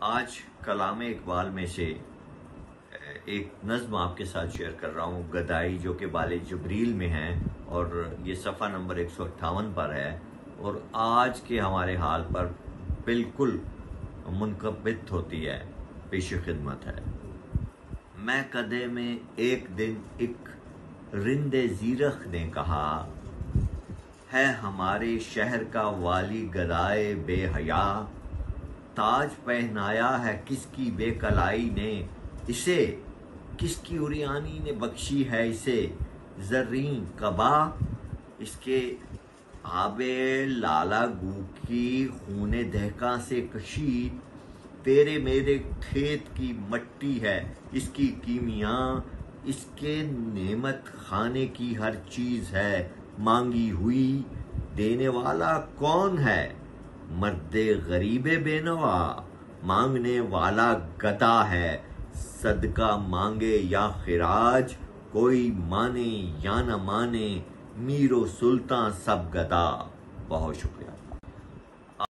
आज कलाम इकबाल में से एक नज़्म आपके साथ शेयर कर रहा हूँ, गदाई, जो कि बाले जबरील में है और ये सफ़ा नंबर 158 पर है और आज के हमारे हाल पर बिल्कुल मुनकबित होती है, पेश खिदमत है। मैं कदे में एक दिन एक रिंदे ज़ीरख ने कहा, है हमारे शहर का वाली गदाए बेहया, ताज पहनाया है किसकी बेकलाई ने इसे, किसकी उरियानी ने बख्शी है इसे ज़र्रीन कबा, इसके आबे लाला गू की खूने दहका से कशी, तेरे मेरे खेत की मट्टी है इसकी कीमिया, इसके नेमत खाने की हर चीज़ है मांगी हुई, देने वाला कौन है मर्दे गरीबे बेनवा, मांगने वाला गदा है, सदका मांगे या खिराज, कोई माने या न माने मीरो सुल्तान सब गदा। बहुत शुक्रिया।